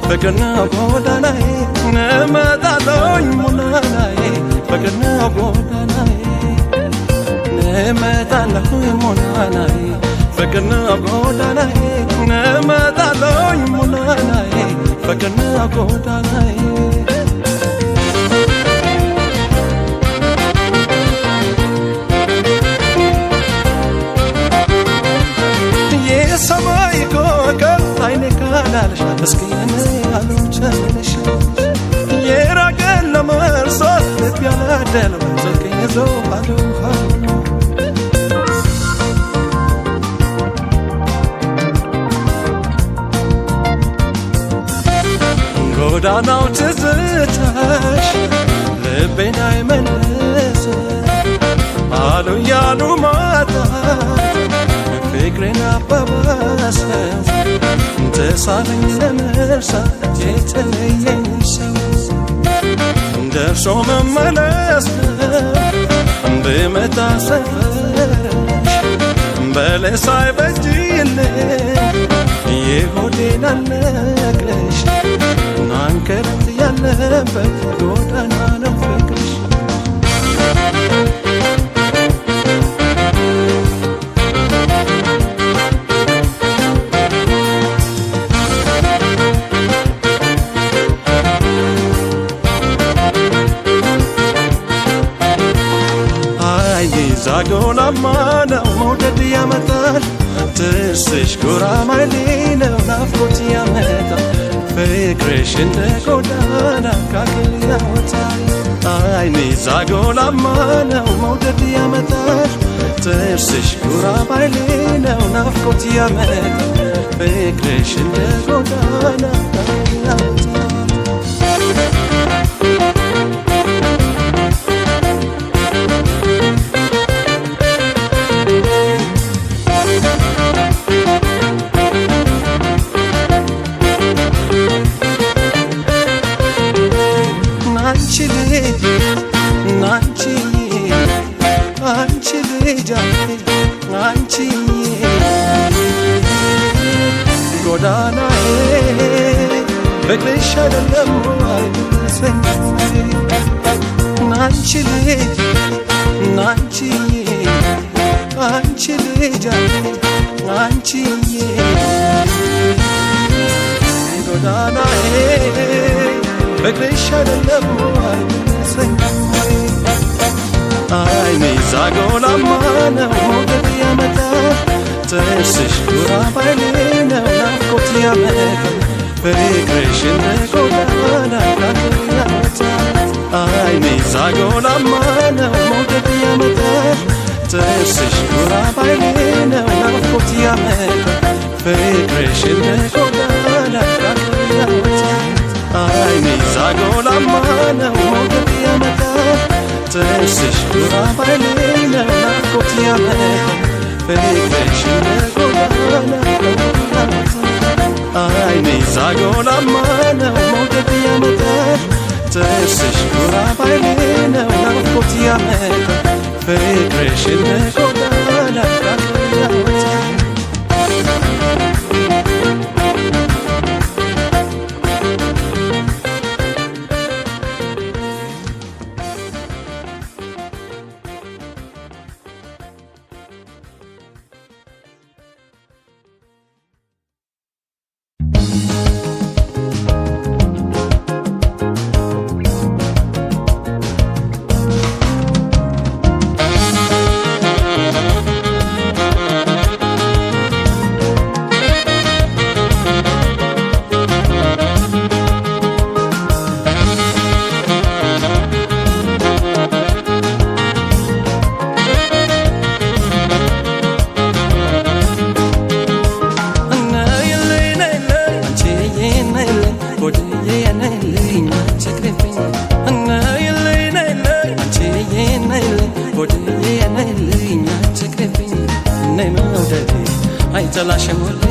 ፍቅርና ጎዳናዬ እመጣለሁኝ ሙናናዬ ፍቅርና ጎዳናዬ እመጣለሁኝ ሙናናዬ ፍቅርና ጎዳናዬ እመጣለሁኝ ሙናናዬ ፍቅርና ጎዳናዬ የሰማይ ኮከብ አይኔ ካላልሽ መስኪን አልቻለሽ የራቀን ለመርሳት ልብ ያላደለው ዘልቀኝ ይዘው አሉ ጎዳናው ትዝታሽ ልቤን አይመልስ አሉ ያሉ ማታ ፍቅሬን አባባሰው ተሳለኝ ለመርሳት የተለየኝ ሰው ደርሶ መመለስ ብመጣ ሰፈርሽ በለስ አይበጅልኝ የሆዴን አልነግረሽ ናንከረት ያለበት ጎዳና ነው ፍቅርሽ ዛጎላማ ነው መውደድ ያመጣል ጥርስሽ ጉራማይሌ ነው ናፍቆት ያመጣል ፍቅርሽ እንደ ጎዳና ካክል ያወጣል አይኔ ዛጎላማ ነው መውደድ ያመጣል ጥርስሽ ጉራማይሌ ነው ናፍቆት ያመጣል ፍቅርሽ እንደ ጎዳና ካክል ያወጣል ጎዳናዬ ፍቅርሽ አይደለም አይመስለኝ ናንቺ ልጅ አንቺ ልጅ አንቺዬ ጎዳናዬ ፍቅርሽ አይደለም አይመስለኝ አይኔ ዛጎላማ ነው መውደድ ያመጣል ጥርስሽ ጉራማይሌ ነው ናፍቆት ያመጣል ፍቅርሽ እንደ ጎዳና ካክል ያወጣል አይኔ ዛጎላማ ነው መውደድ ያመጣል ጥርስሽ ጉራማይሌ ነው ናፍቆት ያመጣል ፍቅርሽ እንደ ጎዳና ካክል ያወጣል አይኔ ዛጎላማ ነው መውደድ ያመጣል ጥርስሽ ጉራማይሌ ነው ናፍቆት ያመጣል ፍቅርሽ እንደ ጎዳና አይኔ ዛጎላማ ነው መውደድ ያመጣል ጥርስሽ ጉራማይሌ ነው ናፍቆት ያመጣል ፍቅርሽ እንደ ጎዳና ያወጣል አይጠላሽም ወዴ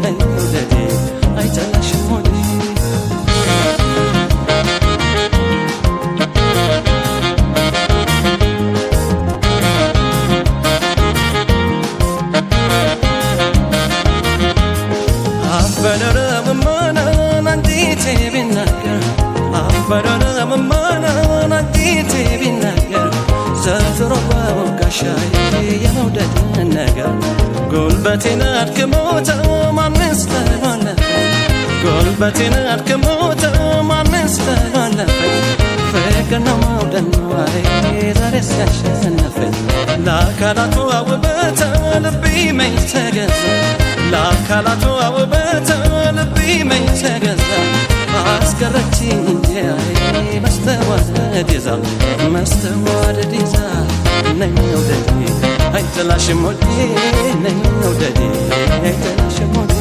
ነይ ወደዴ አይጠላሽም ወዴ አፈነረምማ አንዲቴ ቢናገር አፈረረ መማና አንዲቴ ቢናገር ዘርዝሮ በወጋሻዬ የመውደድን ነገር ጉልበቴን አድክሞት ማንስ ተባለፈኝ ጉልበቴን አድክሞት ማንስ ተባለፈኝ ፍቅር ነው መውደድ ነው ዛሬ ሲያሸነፈኝ ለአካላቱ ውበት ልቤ መች ተገዛ ለአካላቱ ውበት ልቤ መች ተገዛ አስቀረችኝ እንጂ መስተዋደድ ይዛ መስተዋደድ ይዛ ነኝ መውደዴ አይጥላሽም ወዴ ነኝ መውደዴ አይጥላሽም ወዴ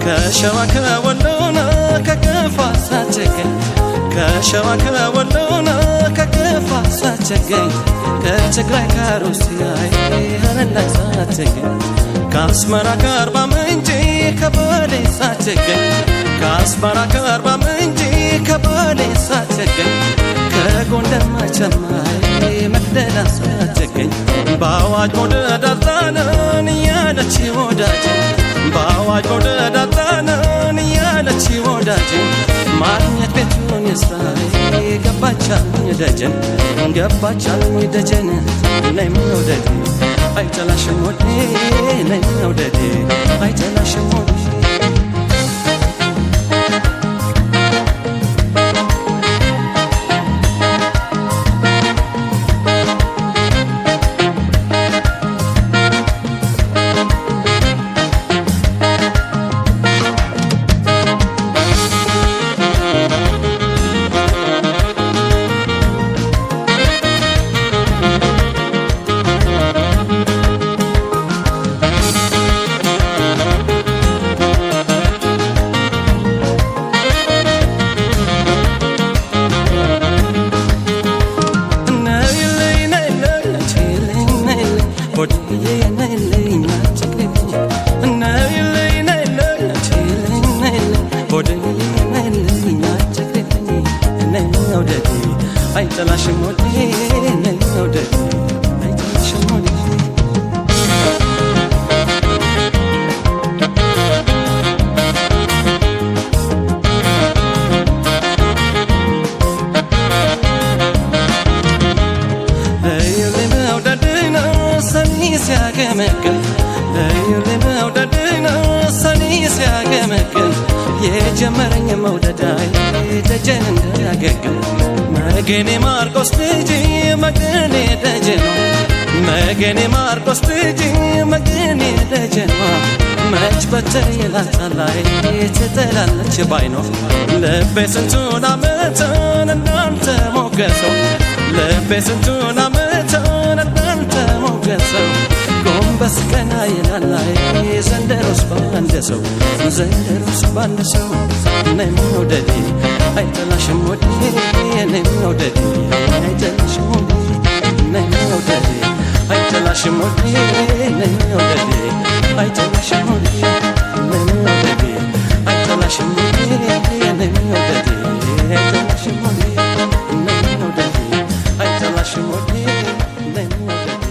ከሸዋ ከወሎና ከከፋ ሳትገኝ ከሸዋ ከወሎና ከከፋ ሳትገኝ ከትግራይ ከሩሲያ ሀረላይ ሳትገኝ ከአስመራ ከአርባ ምንጭ ከባሌ ሳትገኝ ከአስመራ ከአርባ ምንጭ ከባሌ ሳትገኝ ከጎንደር መቸማ መቅደላ ሳትገኝ በአዋጅ መውደድ አጣናን እያለች ወዳጅ በአዋጅ መውደድ አጣናን እያለች ወዳጅ ማግኘት ቤቱን የስራ ገባቻልኝ ደጀን ገባቻልኝ ደጀን ነይ መውደዴ አይጠላሽም ወዴ ነይ መውደዴ አይጠላሽም ወዴ አይጠላሽም ወዴ ነይ መውደዴ አይጠላሽም ወዴ እዩልኝ መውደድን ሰኒ ሲያገመግም እዩልኝ መውደድን ሰኒ ሲያገመግም የጀመረኝ መውደዳይ ደጀን እንዳያገግም መገኔ ማርቆስ ልጅ መገኔ ደጀኗ መገኔ ማርቆስ ልጅ መገኔ ደጀኗ መች በተየላታላይ ትጠላለች ባይኗ ልቤ ስንቱን ዓመትን እንዳንተ ሞገሰው ልቤ ስንቱን ዓመትን እንዳንተ ሞገሰው ጎንበስ ቀና ይላላይ ዘንድሮስ ባንድ ሰው ዘንድሮስ ባንድ ሰው ነይ መውደዴ አይጠላሽም ወዴ ነይ መውደዴ አይጠላሽም ወዴ ነይ መውደዴ አይጠላሽም ወዴ ነይ መውደዴ አይጠላሽም ወዴ ነይ መውደዴ አይጠላሽም ወዴ ነይ መውደዴ አይጠላሽም ወዴ ነይ መውደዴ አይጠላሽም ወዴ ነይ መውደዴ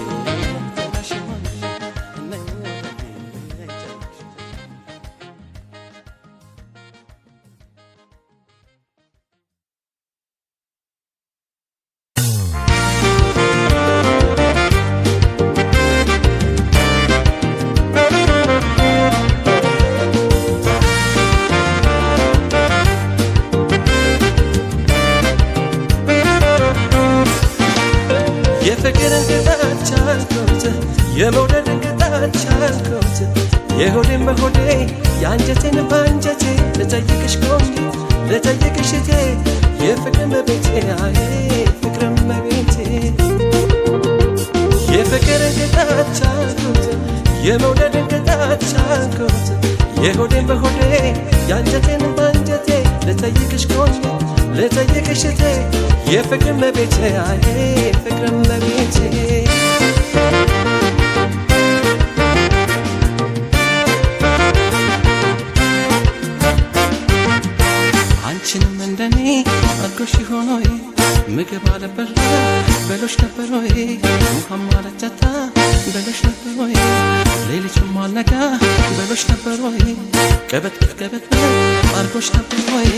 የፍቅርን ቅጣት ቻልኩት የመውደድን ቅጣት ቻልኩት የሆዴን በሆዴ የአንጀቴን በአንጀቴ ልጠይቅሽ ቆንጆ ልጠይቅሽ እቴ የፍቅር መቤቴ አይ ፍቅር መቤቴ የፍቅርን ቅጣት ቻልኩት የመውደድን ቅጣት ቻልኩት የሆዴን በሆዴ የአንጀቴን በአንጀቴ ልጠይቅሽ ቆንጆ ልጠይቅሽ እቴ የፍቅር መቤቴ አይ ፍቅር መቤቴ አንቺንም እንደኔ አርጎሽ ሆኖይ ምግብ አለበል በሎሽ ነበሮይ ውሃም አለጨታ በሎሽ ነበሮይ ሌሊቱም አልነጋ በሎሽ ነበሮይ ቀበት ቀበት አርጎሽ ነበሮይ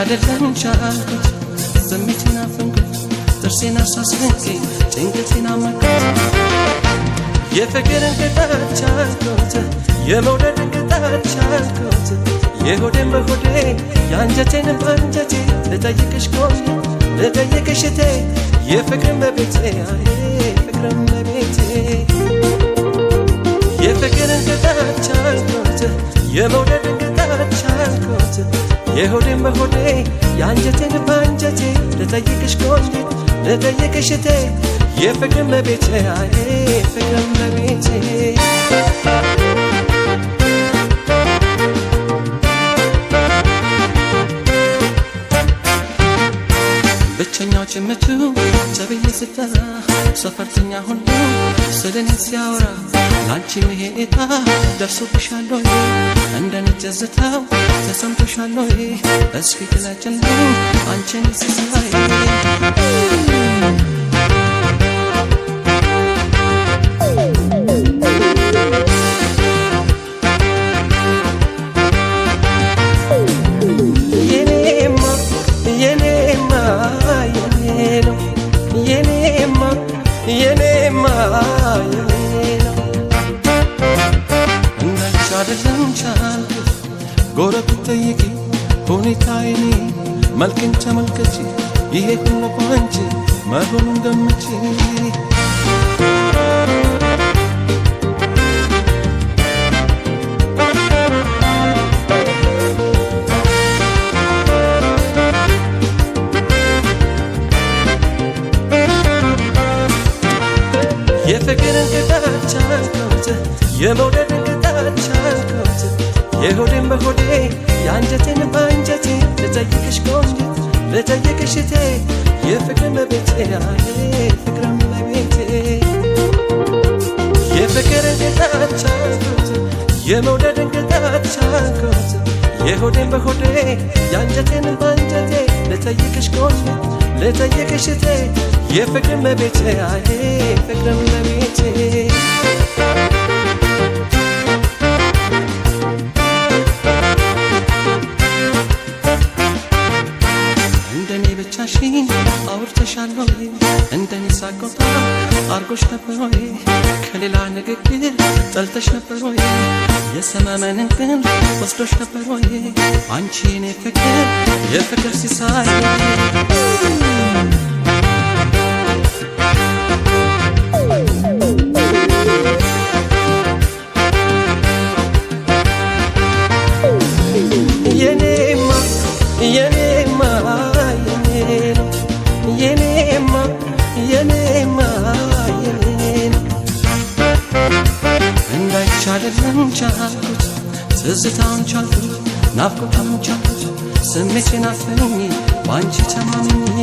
አይደለም ቻልኩት ስሜቴን አፈንኩት ጥርሴን አሳስንቄ ጭንቀቴን አመኩት የፍቅርን ቅጣት ቻልኩት የመውደድን ቅጣት ቻልኩት የሆዴን በሆዴ የአንጀቴን በአንጀቴ ልጠይቅሽ ቆሜ ልጠይቅሽ እቴ የፍቅርን በቤቴ ፍቅርን በቤቴ የፍቅርን ቅጣት ቻልኩት የመውደድን ቅጣት ቻልኩት የሆዴን በሆዴ የአንጀቴን በአንጀቴ ልጠይቅሽ ቆንጆ ልጠይቅሽ እቴ የፍቅርን በቤቴ ፍቅርን በቤቴ ብቸኛው ጭምቱ ተብዬ ስጠራ ሰፈርተኛ ሁሉ ስለኔ ሲያወራ ላንቺ ይሄ እጣ ደርሶብሻል ወይ እንደኔ ጀዝታው ተሰምቶሻል ወይ እስኪ ግለጭልኝ አንቺን ሲሳይ አይደለም ቻልኩት ጎረቤት ጠይቂ ሁኔታዬን መልክን ተመልከቺ ይሄ ሁሉ ባንቺ መሆኑን ገምቺ የፍቅርን ቅጣት ቻልኩት የመውደድን ቅጣት ቻልኩት የሆዴን በሆዴ የአንጀቴን በአንጀቴ ልጠይቅሽ ቆንጆ ልጠይቅሽ እቴ የፍቅርን በቤቴ ፍቅርን በቤቴ የፍቅርን ቅጣት ቻልኩት የመውደድን ቅጣት ቻልኩት የሆዴን በሆዴ የአንጀቴን በአንጀቴ ልጠይቅሽ ቆንጆ ልጠይቅሽ እቴ የፍቅርን በቤቴ ፍቅርን በቤቴ እንደኔ ብቻሽን አውርተሻል ወይ እንደኔ ሳቆጣ አርጎሽ ነበር ወይ ከሌላ ንግግር ጠልተሽ ነበር ወይ የሰመመንን ግን ወስዶሽ ነበር ወይ አንቺ የኔ ፍቅር የፍቅር ሲሳይ አይደለም ቻልኩት ትዝታውን ቻልኩት ናፍቆታውን ቻልኩት ስሜቴን አፍኜ ባንቺ ተማምኜ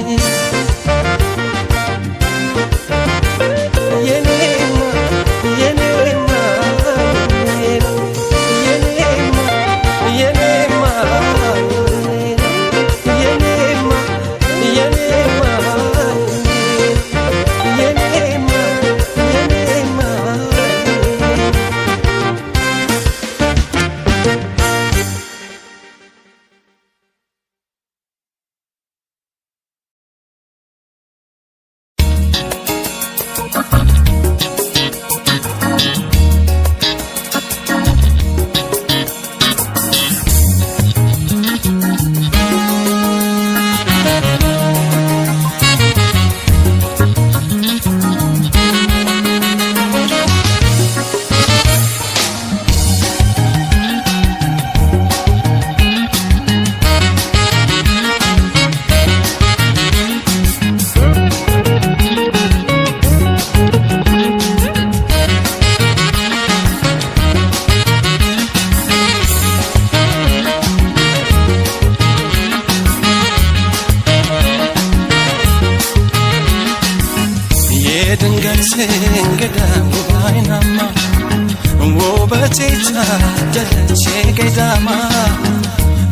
ውበቴ ታደለች ገዳማ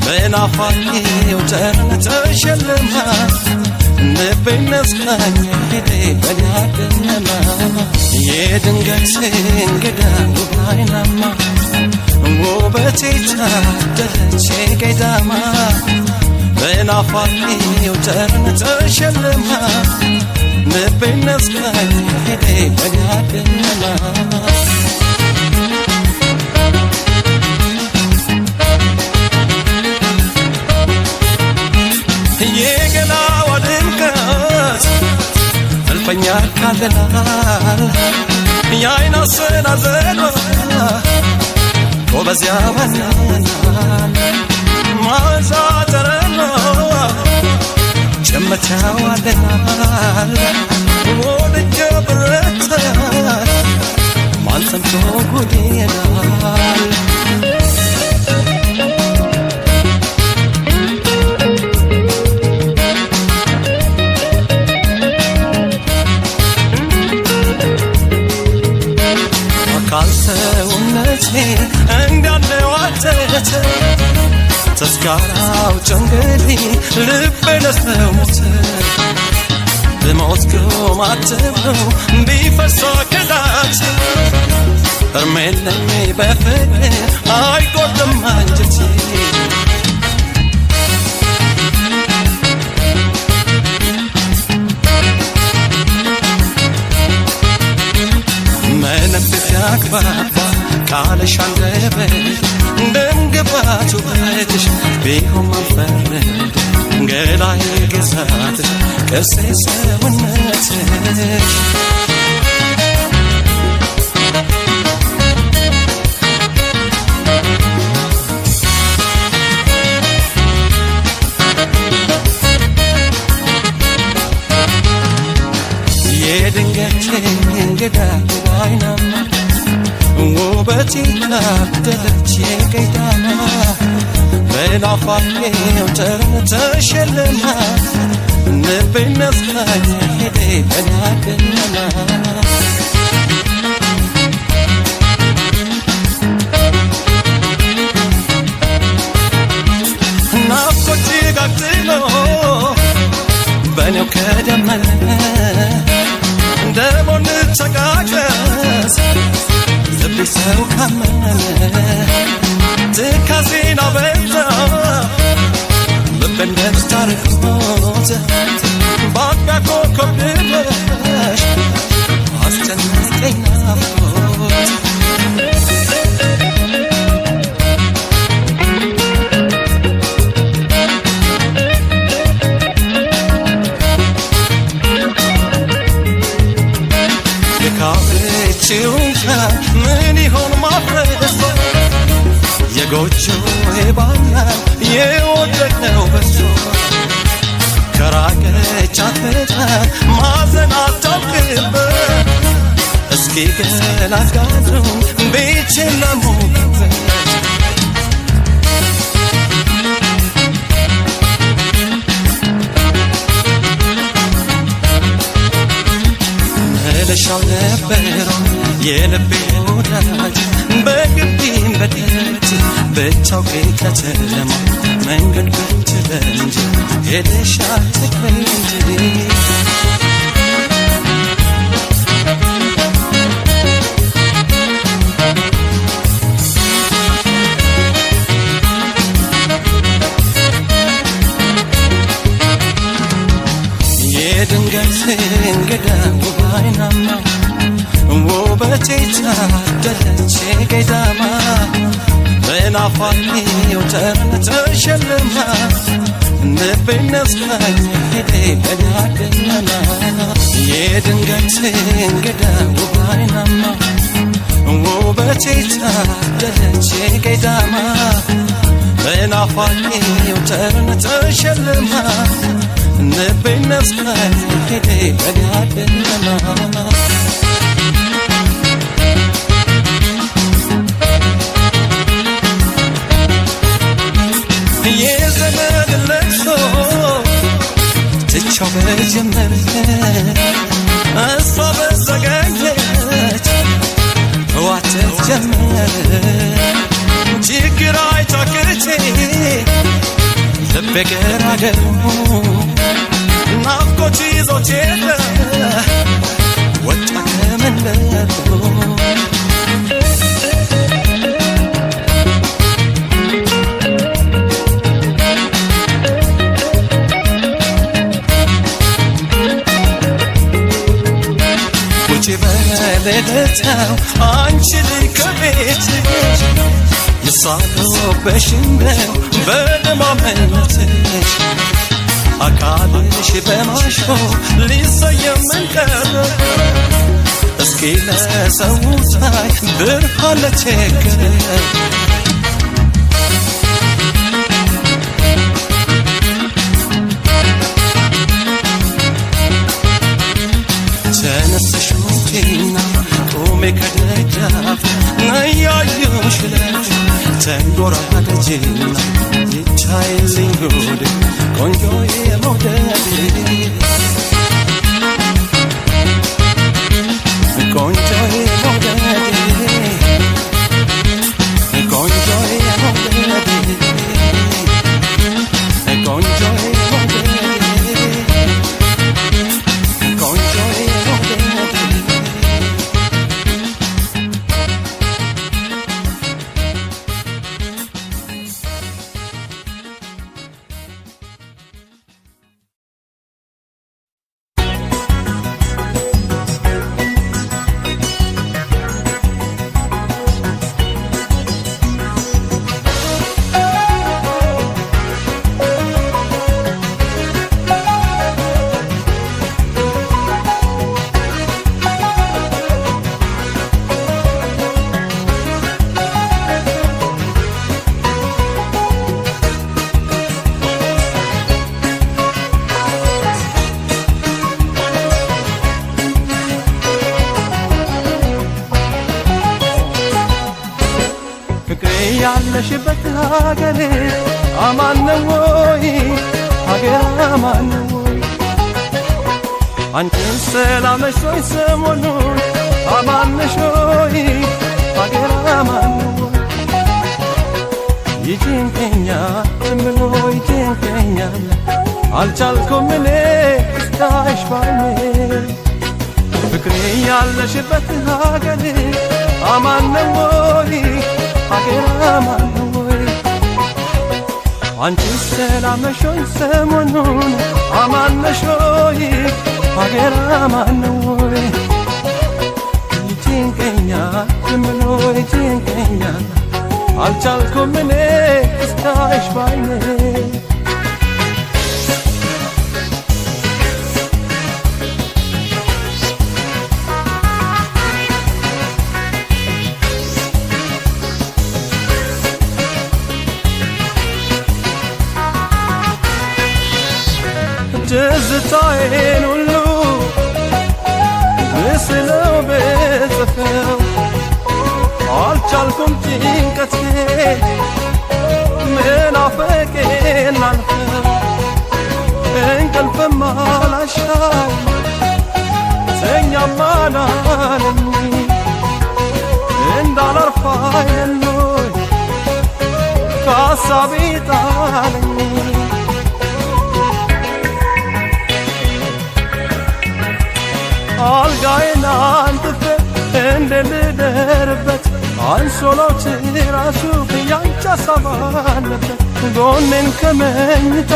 በናፋቂው ጠረን ተሸልማ ልቤን ነስካኝ ሄዴ በናደነማ የድንገት እንግዳ ውብ አይናማ ውበቴ ታደለች ገዳማ በናፋቂው ጠረን ተሸልማ ልቤን ነስካኝ ሄዴ በናደነማ የገላዋ ድምቀት እልፈኛ ካለናል የአይን አሰናዘኗ ጎበዝ ያወናናል ማዛ ጠረኗ ጭምት ያዋለናል ወድጄ ብረታ ማን ሰምቶ ጉድ ይላል ሰውነቴ እንዳለው አተተ ተስካራው ጨንገሌ ልቤ ለሰው ሞተ በሞት ግማትብው ቢፈሳ ከዳት እርሜለኝ በፍቅር አይቆርጥም አንጀቴ መንፈስ ያግባባ ቃልሽ አንደበት ደምግባቱ በትሽ ቢሆን ማንፈረድ ገላዬ ግዛትሽ ቅርሴ ሰውነትሽ የድንገት እንግዳ አይናማ ውበቴ ታደለች ገዳማ በናፋቂው ጠረን ተሸልማ ልቤን ነስካኝ ሄዴ በናደነማ ናፍቆት ጋግሎ በኔው ከደመነ ደሞ እንተቃቀስ ልቤ ሰው ካመነ ትካዜን አበዛ ልቤን ደስታ ርቆት በአጥቢያ ኮከብ ድረሽ አስጨነቀኝ ናፍቆት የካበችውንካ ምን ይሆን ማፍረስ የጎጆ ባና የወደቀው በሶ ከራቀች አትመጣ ማዘን አታውቅበት እስኪ ገላጋለው ቤቼን ለሞቅበት መለሻው ነበረው የልቤ ወዳጅ በግቢም በደጅ ብታውቂ ከተማ መንገድ ብትለንጅ ሄደሽ አትቅሪ እንጂ የድንገት እንግዳ ውብ አይናማ ውበቴ ታደለች ገዳማ በናፋቂው ጠረን ተሸልማ ልቤን ነስካኝ ሄዴ በናደነማ የድንገት እንግዳ ውብ አይናማ ውበቴ ታደለች ገዳማ በናፋቂው ጠረን ተሸልማ ልቤን ነስካኝ ሄዴ በናደነማ የዘመድ ለቅሶ ትቻው በጀመረ እሷ በዘገየች ዋትት ጀመረ ችግር አይቻክርቼ ልቤ ገራገሩ ናፍቆት ይዞት ሄደ ወጣ ከመንደሩ በለታው አንቺ ልከቤትሽ ይሳለውብሽ እንደው በደማመነትሽ አካልሽ በማሾ ሊሰየም መንቀር እስኪ ለሰው ታይ ብርሃን ለቸገረ ተነስሽ ሙቲና ቆሜ ከደጃፍ ነያዩሽ ለሽ ተንጎራደጅና ይታይልኝ ጉድ ቆንጆዬ መውደድ ቆንጆዬ መውደድ ቆንጆዬ መውደድ ቆንጆዬ ያለሽበት ሀገር አማን ነው ወይ ሀገር አማን ነው ወይ አንቺን ሰላምሽ ወይ ሰሞኑን አማን ነሽ ወይ ሀገር አማን ነው ወይ ይጨንቀኛል ምን ነው ይጨንቀኛል አልቻልኩም እኔ እስካይሽ ባይኔ ፍቅሬ ያለሽበት ሀገር አማን ነው ወይ ሀገር አማን ነው ወይ አንቺ ሰላም ነሽ ወይ ሰሞኑን አማን ነሽ ወይ ሀገር አማን ነው ወይ ይጨንቀኛል ምን ነው ይጨንቀኛል አልቻልኩም እኔ እስካይሽ ባይኔ ትዝታዬን ሁሉ ምስለው ብጽፈው አልቻልኩም ጭንቀቴን መናፈቄን ላልፈው እንቅልፍም አላሻው ተኛም አላለኝ እንዳላርፍ አይደሎይ ከሀሳቤ ጣለኝ አልጋዬን አንጥፌ እንደልደርበት አንሶላው ራሱ ያንቺ ሀሳብ አለበት ጎኔን ከመኝታ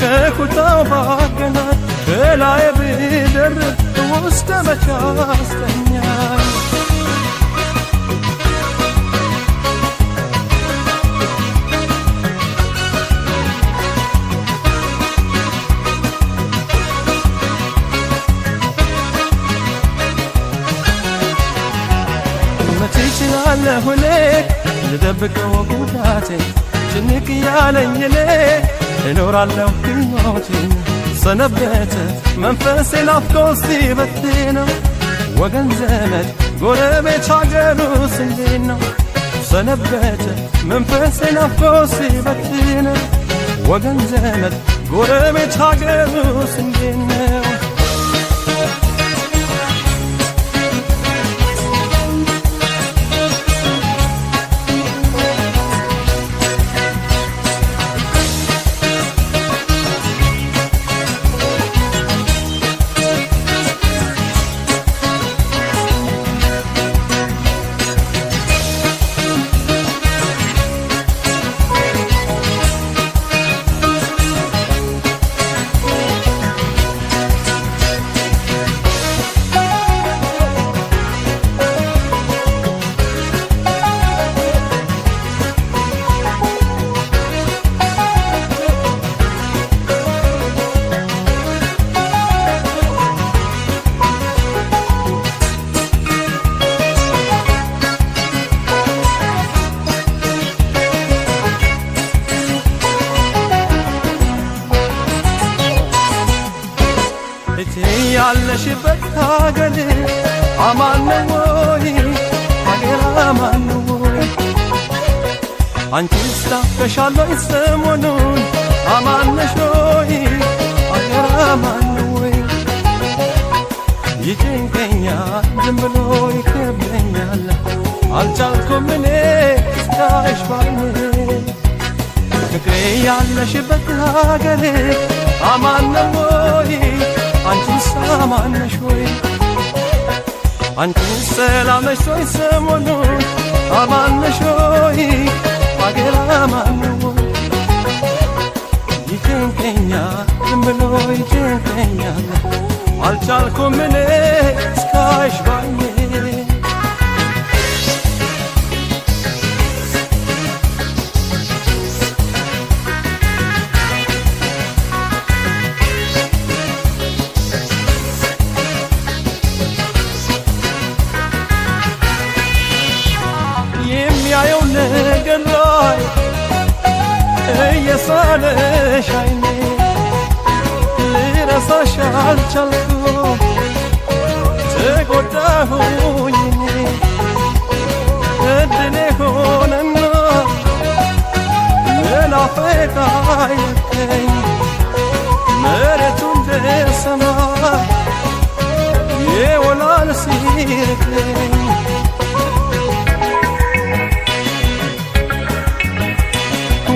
ከኩታው ባገናኝ ከላይ ብደርብ ውስጥ መቼ አስተኛኝ ትችላለህ እኔ ልደብቀው ጉዳቴ ጭንቅ ያለኝ እኔ እኖራለሁ ሕይወቴን ሰነበተ መንፈሴ ናፍቆት ሲበትነው ወገን ዘመድ ጎረቤት ሀገሩስ እንዴት ነው ሰነበተ መንፈሴ ናፍቆት ሲበትነው ወገን ዘመድ ጎረቤት ሀገሩስ እንዴት ነው ያለሽበት ሀገር አማን ነው ወይ ሀገር አማን ነው ወይ አንቺስ ታውቀሻል ወይ ሰሞኑን አማን ነሽ ወይ ሀገር አማን ነው ወይ ይጨንቀኛል ዝም ብሎ ይከብደኛል አልቻልኩም እኔ እስካይሽ ባይኔ ፍቅሬ ያለሽበት ሀገር አማን ነው ወይ አንቺስ አማን ነሽ ወይ አንቺስ ሰላም ነሽ ወይ ሰሞኑን አማን ነሽ ወይ ሀገር አማን ነው ወይ ይጨንቀኛል ዝም ብሎ ይጨንቀኛል አልቻልኩም እኔ እስካይሽ ባይኔ የሚያየው ነገር ላይ እየሳለሽ አይኔ ልረሳሽ አልቻልኩም ተጎዳሁኝ እኔ እድሌ ሆነና መናፈቅ አየከኝ መሬቱ እንደ ሰማይ ይውላል ሲርቀኝ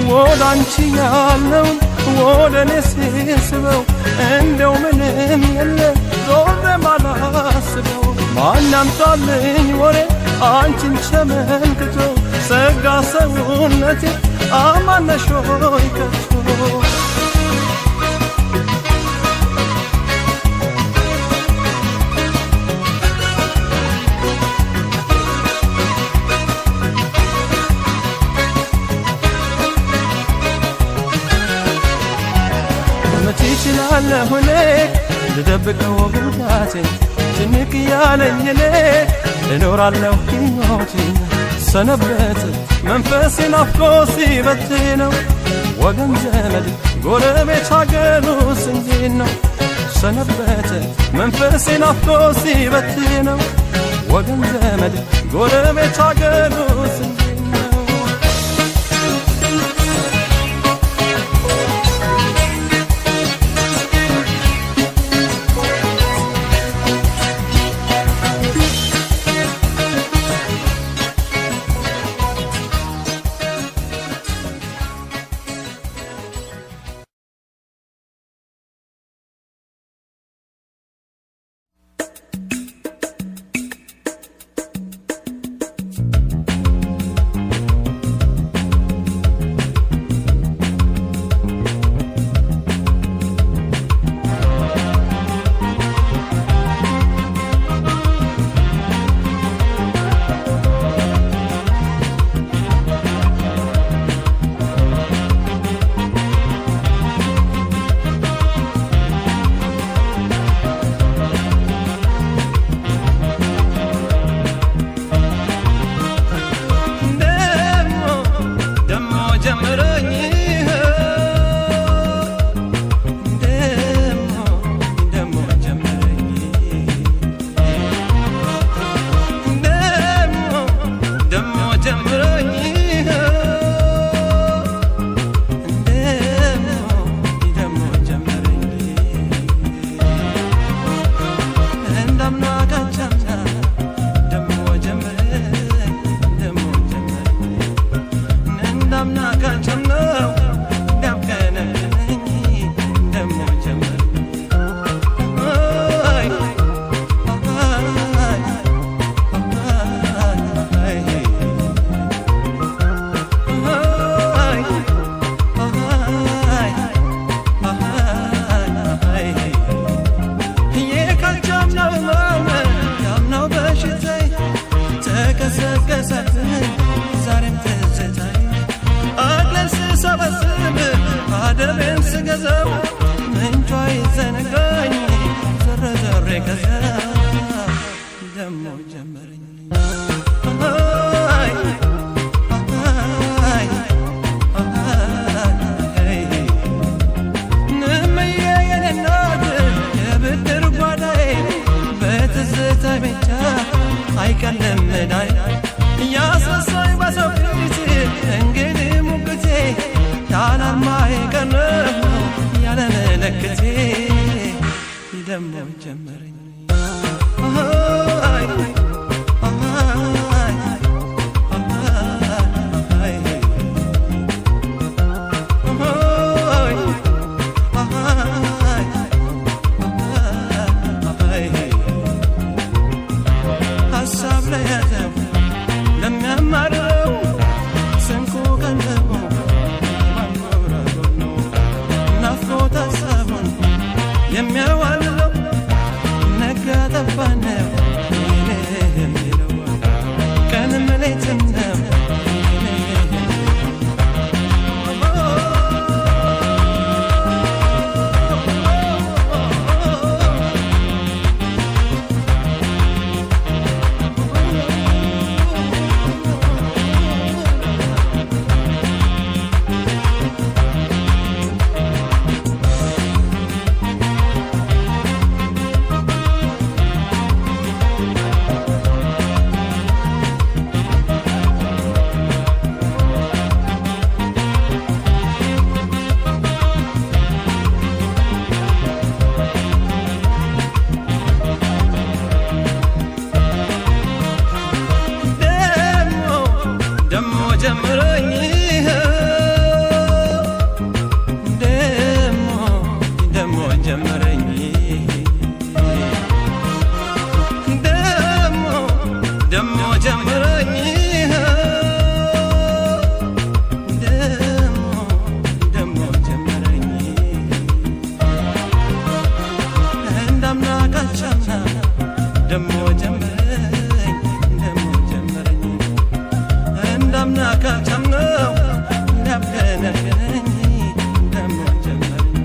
ወደ አንቺ ያለውን ወደ እኔ ሲስበው እንደው ምንም የለም ዞር ማላስበው ማን ያምጣልኝ ወሬ አንቺን ተመልክቶ ሰጋ ሰውነቴ አማን ነሽ ወይ ከቶ ይችላለሁ እኔ ልደብቀው ጉዳቴን ጭንቅ ያለኝ እኔ እኖራለሁ ሕይወቴን ሰነበት መንፈሴን ናፍቆ ሲበትነው ወገን ዘመድ ጎረቤት ሀገሩስ እንዴት ነው ሰነበት መንፈሴን ናፍቆ ሲበትነው ወገን ዘመድ ጎረቤት ሀገሩስ ጀመረኝ ደሞ ጀመረኝ ደሞ ጀመረኝ ደሞ ጀመረኝ እንዳምና ካቻምና ደሞ ጀመረኝ ደሞ ጀመረኝ እንዳምና ካቻምናው እንዳብገነገነኝ ደሞ ጀመረኝ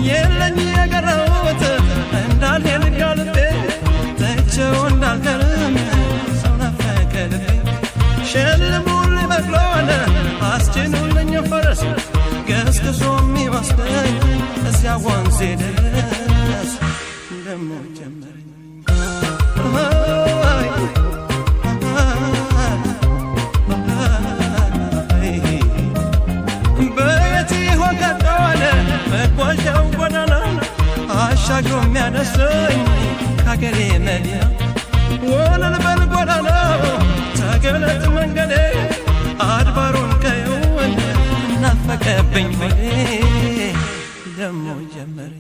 የለኝ የቀረውት እንዳልሄድ ጋልቤ ተቸው እንዳልቀርም ሰው ናፈቀ ልቤ ሸልሙልኝ በቅሎን አስጭኑልኝ ፈረስ ገስግሶ የሚወስደኝ እዚያ ወንዜ ድረስ ደሞ ጀመረኝ በየት ይሆን ቀጠዋለ መጓዣው ጎዳና አሻግሮ የሚያነሰኝ ከአገሬ መዲና ወለል በል ጎዳናው ተገለጥ መንገዴ አድባሩን ቀየውን ናፈቀብኝ ሆዴ ደሞ ጀመረኝ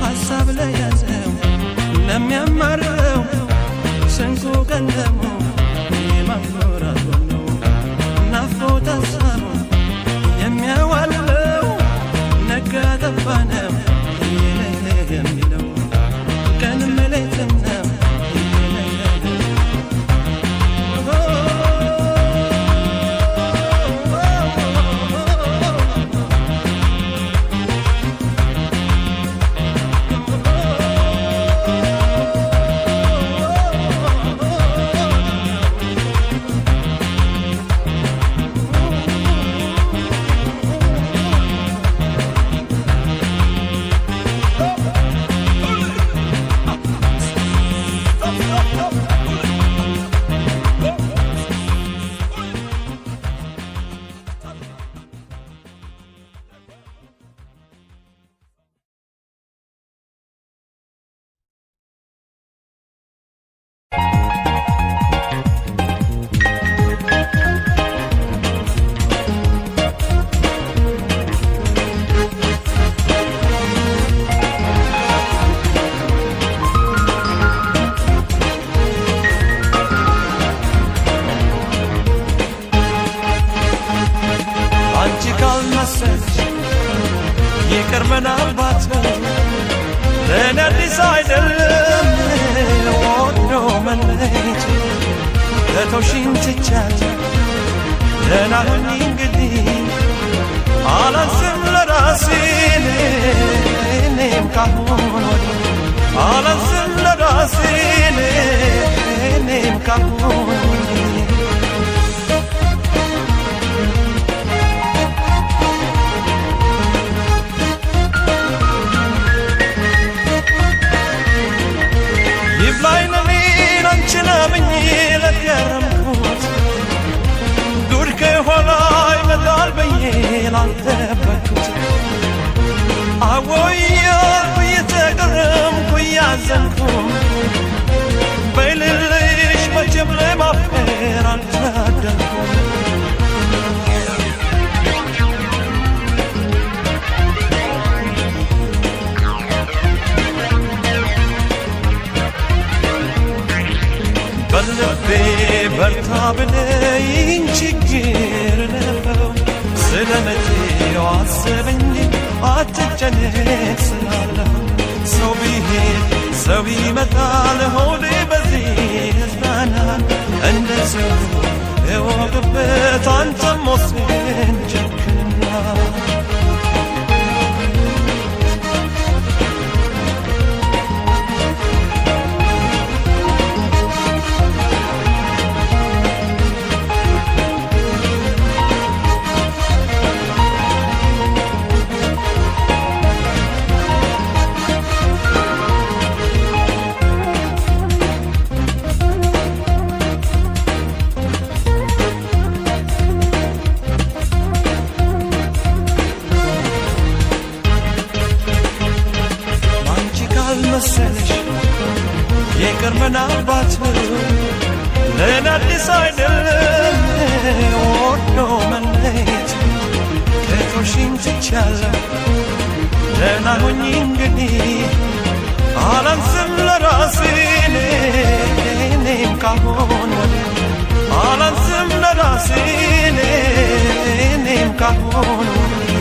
ሀሳብ ላይ ያዘው ለሚያማረው ስንቱ ቀለሙ የማፍራት ነው ናፍቆት ሀሳቡ የሚያዋልለው ነጋ ጠባ ነው የሚለው ቀንም ሌትም ነው ይቅርመናባት ለእኔ አዲስ አይደለም ወዶ መለየት ለተውሽኝ ትቻለሁ ደህና ሁኚ እንግዲህ አላዝም ለራሴ እኔም ካሁን ወዲህ አላዝም ለራሴ እኔም ካሁን ወዲህ ይብላይነኔን አንቺን አምኜ ለገረምኩት ጉድ ከኋላ ይመጣል ብዬ ላልጠበቅኩት አዎያልኩ እየተገረምኩ እያዘንኩ በይልልሽ መቼም ለማፍቀር አልታደልኩም በልቤ በርታ ብለኝ ችግር ነው ስለመቼው አስብ እንጂ አትጨነቅ ስላለሁ ሰው ቢሄድ ሰው ይመጣል ሆዴ በዚህ ይዝናናል እንደ ሰው እወቅበት አንተም ወስን ጨክና ለኔ አዲስ አይደለም ወዶ መለየት ከቶሽኝ ትቻለሁ ደህና ሆኜ እንግዲህ አላንስም ለራሴ እኔም ካሁን ወዲህ አላንስም ለራሴ እኔም ካሁን ወዲህ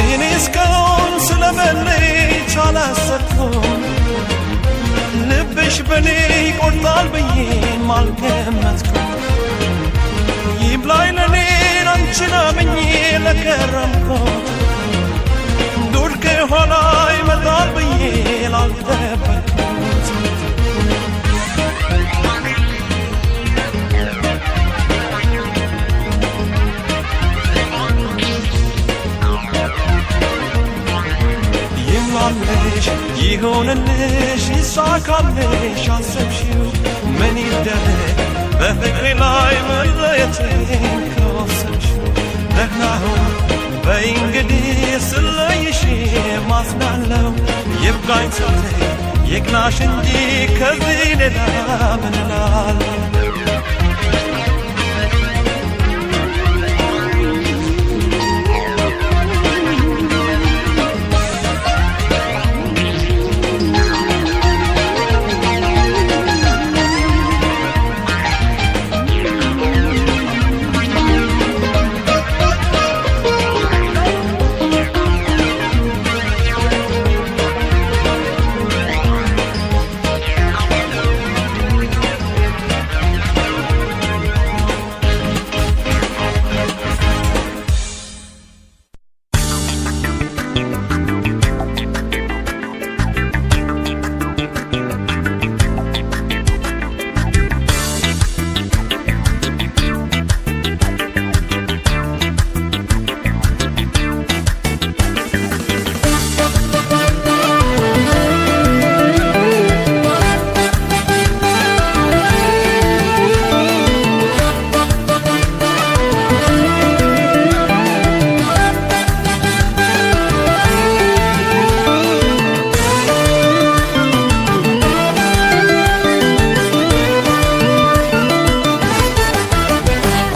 እኔ እስካሁን ስለመለየት አላሰብኩም ልብሽ በኔ ይቆርጣል ብዬም አልገመትኩም ይብላኝ ለኔ አንቺን አምኜ ለከረምኩት ዱር ከኋላ ይመጣል ብዬ ላልጠበቅኩት ይምላልሽ ይሆንልሽ ይሳካልሽ አሰብሽው ምን ይደረግ በፍቅሬ ላይ መለየቴን ከወሰንሽው ደህና ሁን በይ እንግዲህ ስለይሽ ማዝናለው ይብቃኝ ስትይ ይቅናሽ እንጂ ከዚህ ሌላ ምን እላለሁ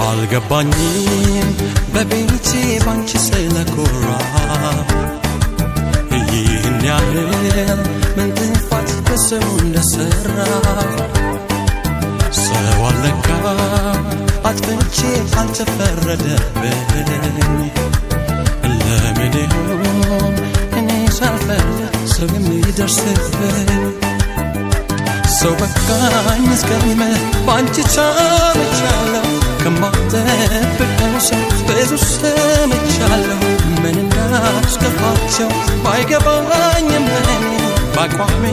አልገባኝም በቤቴ ባንቺ ስለኮራ ይህን ያህል ምን ጥፋት በሰው እንደሰራ ሰው አለካ አጥፍቼ አልተፈረደብኝ ለምን ይሆን እኔ ሳልፈልግ ሰው የሚደርስብኝ ሰው በቃኝ እስከሚል ባንቺ ተመቻለሁ ከማጠብቀው ሰው ብዙ ሰምቻለሁ ምን እንዳስከፋቸው ባይገባኝም እኔ በአቋሜ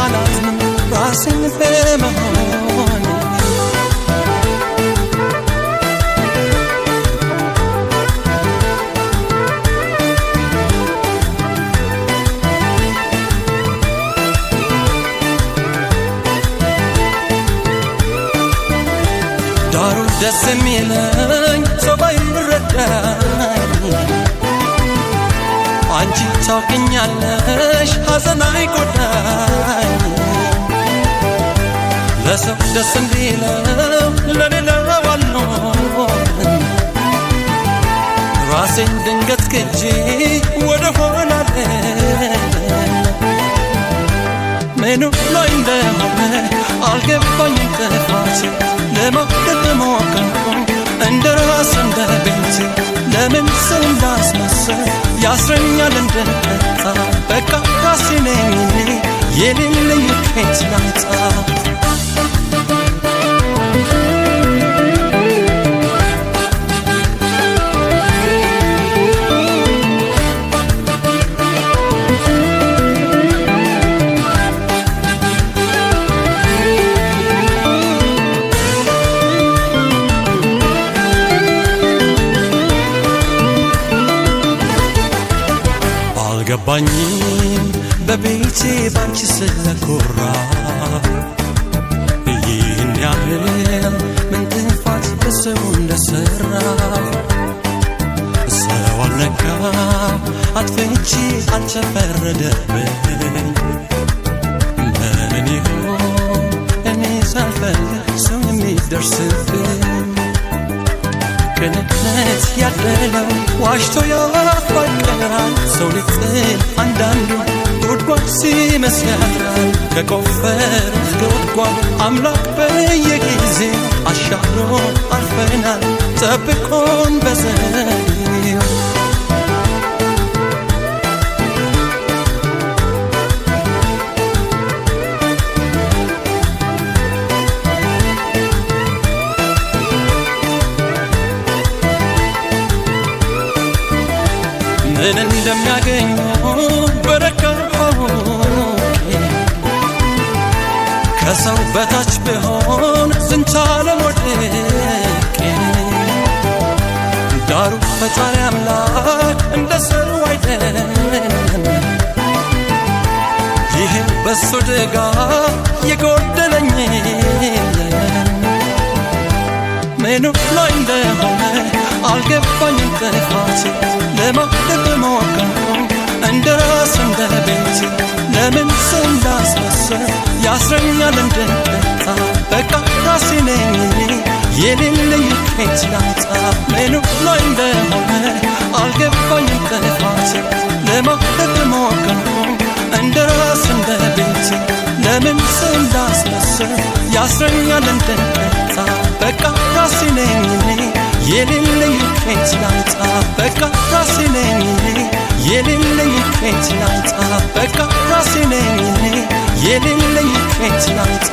አላዝንም ራሴን በመሆን ዳሩ ደስ የሚለኝ ሰው ባይረዳኝ አንቺ ታውቂኛለሽ ሐዘን አይጎዳኝ ለሰው ደስ እንዲለው ለሌላው አልኖርም ራሴን ድንገት ክጄ ወደ ኋላ ምኑ ላይ እንደሆነ አልገባኝም ጥፋቴ ለመውደድ ሞከርኩኝ እንደ ራስ እንደ ቤቴ ለምን ሰው እንዳስመሰል ያስረኛል እንደቀጣ በቃ ራሴ ነኝ እኔ የሌለኝ ከየት ላምጣ አልገባኝም በቤቴ ባንቺ ስለኮራ ይህን ያህል ምን ጥፋት በሰው እንደሰራ አጥፍቼ አንተ ፈረደብኝ ለምን ይሆን እኔ ሳልፈልግ ሰው የሚደርስብኝ ቅንነት ያደለው ዋሽቶ ያፋቅራል ሰው ሊጥል አንዳንዱ ጉድጓድ ሲመስያል ከቆፈሩት ጉድጓድ አምላክ በየጊዜው አሻግሮን አልፈናል ጠብቆን በዘዴው ምን እንደሚያገኙ በረካሁ ከሰው በታች ቢሆን ዝንቻለም ወድቄ ዳሩ ፈጣሪ አምላክ እንደ ሰው አይደለም ይህ በሱ ድጋፍ የጎደለኝ ምኑ ላይ እንደሆነ አልገባኝም ጥፋቴ ለማድረግ ሞከርኩ እንደ ራስ እንደ ቤቴ ለምን ሰው እንዳስመሰል ያስረኛል እንድንጠጣ በቃ ራሴ ነኝ የሌለኝ ከየት ላምጣ ምኑ ላይ እንደሆነ አልገባኝም ጥፋቴ ለማድረግ ሞከርኩ እንደ ራስ እንደ ቤቴ ለምን ሰው እንዳስመሰል ያስረኛል እንድንጠጣ በቃ ራሴ ነኝ የሌለኝ ከየት ላምጣ በቃ ራሴ ነኝ የሌለኝ ከየት ላምጣ በቃ ራሴ ነኝ የሌለኝ ከየት ላምጣ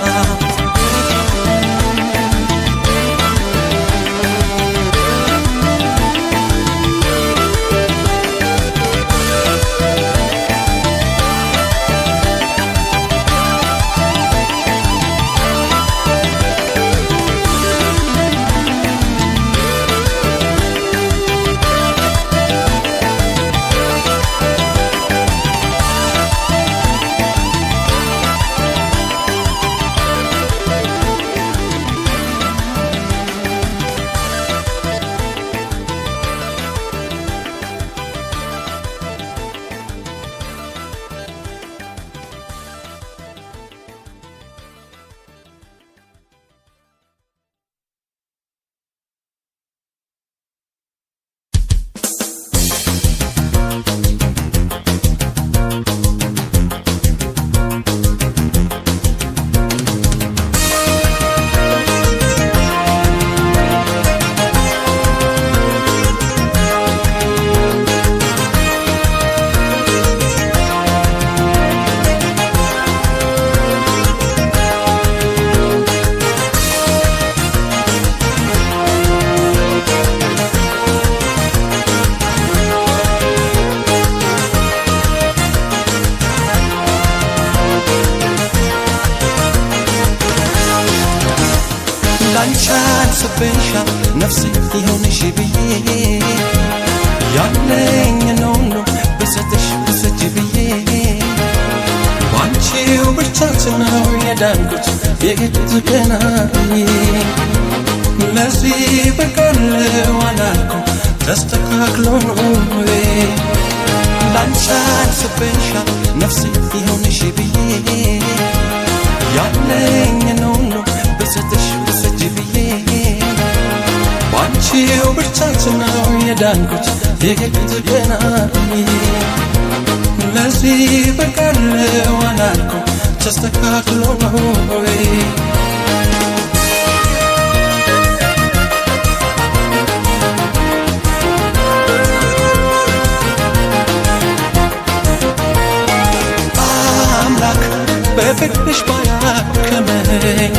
ስብሻ ነፍሴ ይሆንሽ ብዬ ያለኝ ነው በሰጥሽ ብሰጅ ብዬ ባንቺው ብርታት ነው የዳንኩት የግድ ገና ለዚህ በቀለው አላልኩም ተስተካክሎ ነው ላንቻን ስብሻ ነፍሴ ይሆንሽ ብዬ ያለኝ ነው በሰጥሽ ብሰጅ ብዬ ባንቺው ብርታት ነው የዳንኩት የግድ ገና ለዚህ በቀለው አላልኩም ተስተካክሎ ነው አምላክ በፍቅርሽ ባያከመኝ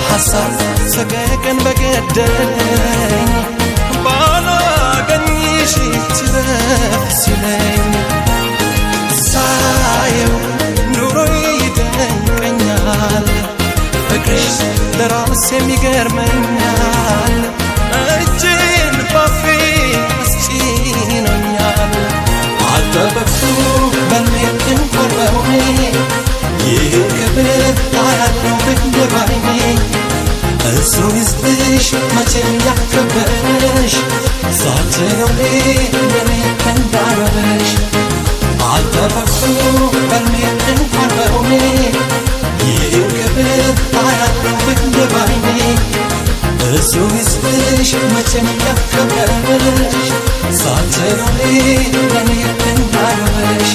ሐሳብ ሰቀቀን በገደለኝ ባላገኝሽ ትረፍ ሲለኝ ሳየው ኑሮዬ ይደንቀኛል ፍቅርሽ ለራሴ የሚገርመኛል እጅን ባፌ አስጭኖኛል አልጠበቅኩ በልቤን ኮረውኔ ይህን ክብር አያለው ብየባይኔ እሱ ይስጥሽ መቼም ያከበረሽ ሳትነው የኔ ከንዳ እንዳይረበሽ አልጠበቅኩ በልሜ እንኳን በሆኔ ይህን ክብር አያለው እንደ ባይኔ እሱ ይስጥሽ መቼም ያከበረሽ ሳትኖሪ ለኔ እንዳይረበሽ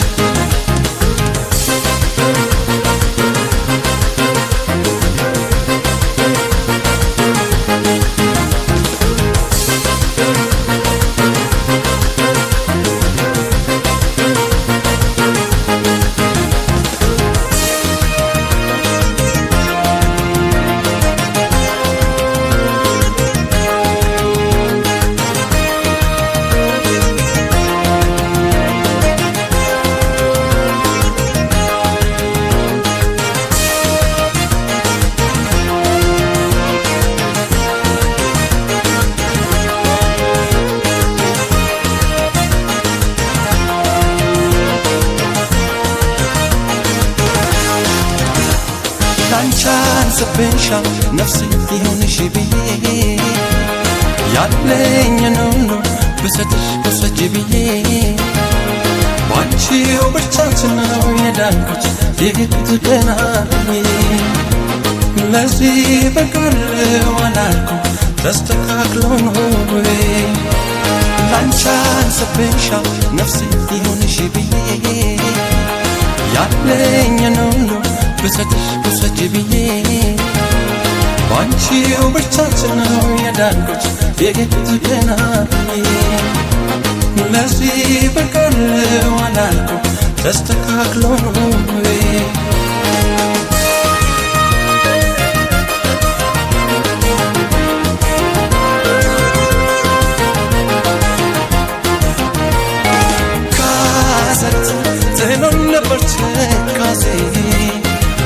ስብሻ ነፍስ ይሁንሽ ብዬ ያለኝን ሁሉ ብሰጥሽ ውሰጂ ብዬ ባንቺው ብርታት ነው የዳንኩት የሄድኩት ገና ለዚህ በቃለው አላልኩም ተስተካክሎ ነው ላንቺ ስብሻ ነፍስ ይሁንሽ ብዬ ያለኝን ሁሉ ብሰጥሽ ውሰጂ ብዬ ባንቺው ብርታት ነው የዳንኩት የሄድኩት ገና ለዚህ በቃለው አላልኩም ተስተካክሎ ነው ካሰት ጥሎኝ ነበር ትካዜ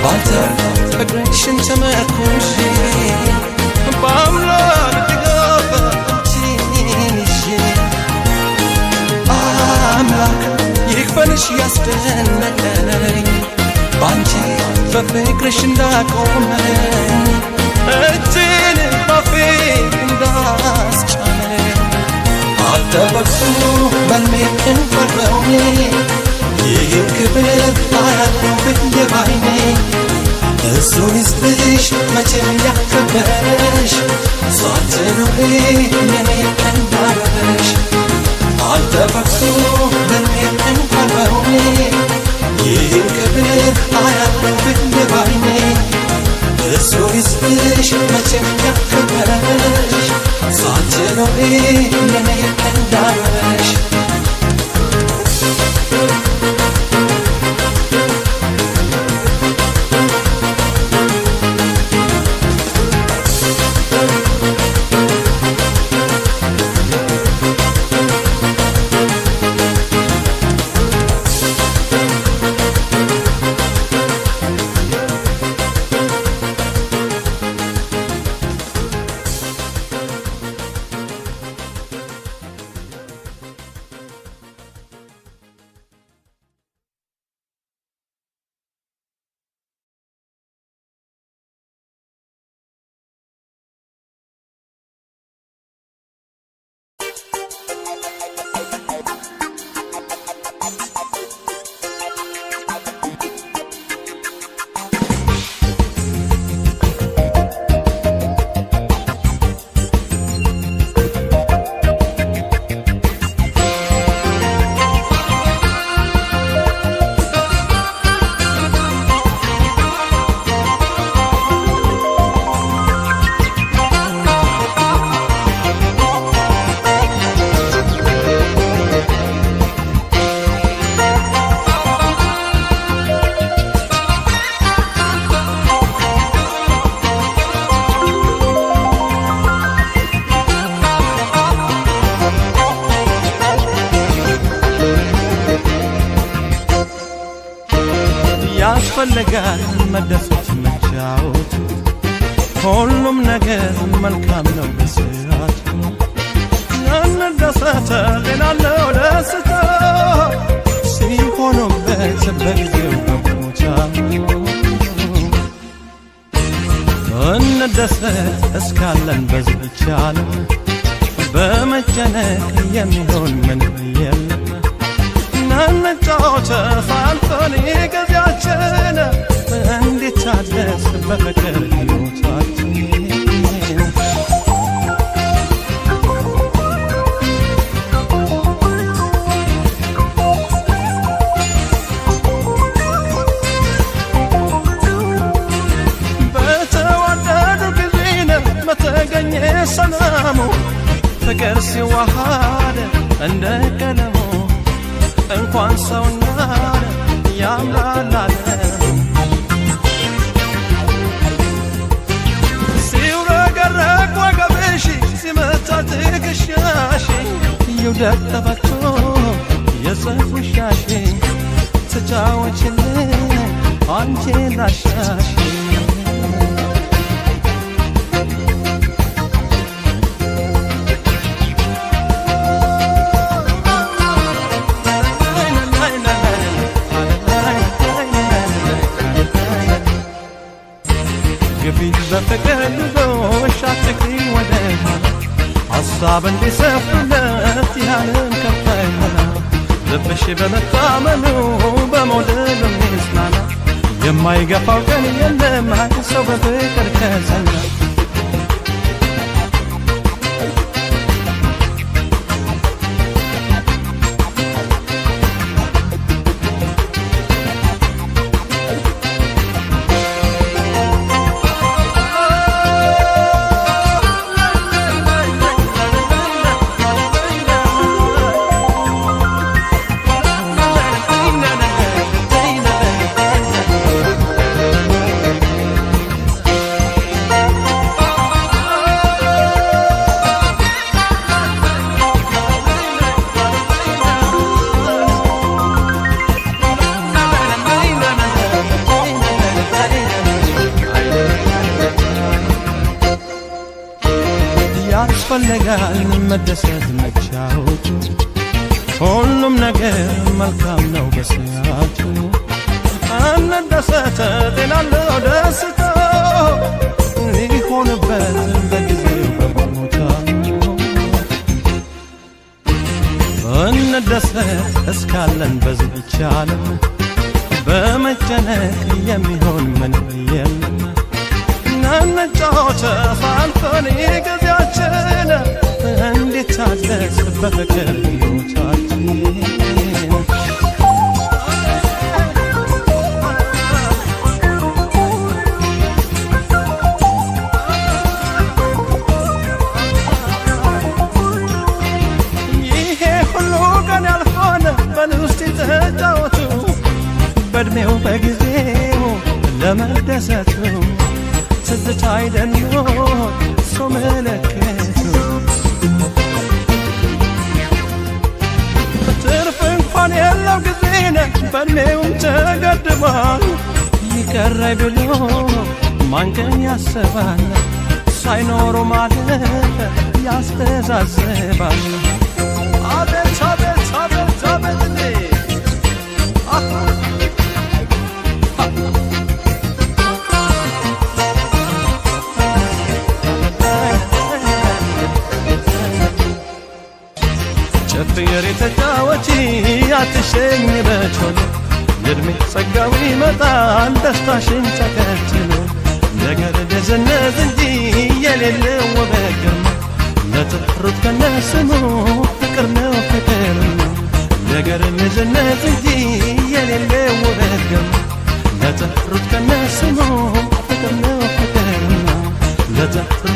ባልተር ፍቅርሽን ተመርኩሽ በአምላክ ድጋፍ አንቺን ይዤ አምላክ ይክፈልሽ ያስደነቀኝ ባንቺ በፍቅርሽ እንዳቆመኝ እጅን ባፌ እንዳስጫነኝ አልጠበቅኩ በልሜ እንኳን በሆኔ ይህን ክብር አያለው ብዬ ባይኔ እሱ ይስጥሽ መቼም ያከበረሽ ሳትኖሪ ለኔ እንዳይረበሽ አልጠበቅኩ በልሜ እንኳን በሆኔ ይህን ክብር አያለው ብዬ ባይኔ እሱ ይስጥሽ መቼም ያከበረሽ ሳትኖሪ ለኔ እንዳይረበሽ ያስፈልጋል መደሰት መጫወት ሁሉም ነገር መልካም ነው በስራቱ እንደሰተ ሌላ ነው ደስታ ሲሆኑበት በጊዜው በቦታ እንደሰት እስካለን በዝቻለ በመጨነቅ የሚሆን ምን የለም እንጫወት ፋልፈን ጊዜያችን እንዲታደስ በፍቅር ሕይወታችን ሰላሙ ፍቅር ሲዋሃድ እንደ ቀለሙ እንኳን ሰውና ያምራል ሲውረገረግ ወገብሽ ሲመታ ትከሻሽ ይውደቅ ጠባቶ የጸፉሻሽ ተጫወችልኝ አንቺን ላሻሽ በፍቅር ልጆሽ አትግሪ ወደ ሐሳብ እንዲሰፍለት ያለም ከፋይሆና ልብሽ በመታመኑ በመውደድ ሚስናና የማይገፋው ቀን የለም ሰው በፍቅር ከዘና ያስፈልጋል መደሰት መቻወቱ ሁሉም ነገር መልካም ነው በሰዓቱ እንደሰተ ጤናለው ደስታ ሊሆንበት በጊዜው በቦታው እንደሰት እስካለን በዚህች ዓለም በመጨነቅ የሚሆን ምንም የለም እንጫወት ፋልፈን ጊዜያችን እንዲታደስ በፍቅር ሕይወታችን ይሄ ሁሉ ቀን ያልሆነ በንስቲ ተጫወቱ በዕድሜው በጊዜው ለመደሰቱ ትዝታ አይደለ ሰው መለከቱ ትርፍ እንኳን የለው ጊዜነ በዕድሜውም ተገድቧል ይቀራይ ብሎ ማንቀን ያስባል ሳይኖሩ ማለት ያስተዛዝባል አቤት አቤት አቤት አቤት ፍቅር የተጫወቺ አትሸኝ በቾሎ የዕድሜ ጸጋው ይመጣል ደስታሽን ተከትሎ ነገር ደዘነዝ እንጂ የሌለው ውበት ግርማ ለተጠሩት ከነስሙ ፍቅር ነው ፍቅር ነው ነገር ደዘነዝ እንጂ የሌለው ውበት ግርማ ለተጠሩት ከነስሙ ፍቅር ነው ፍቅር ነው ለተጠሩት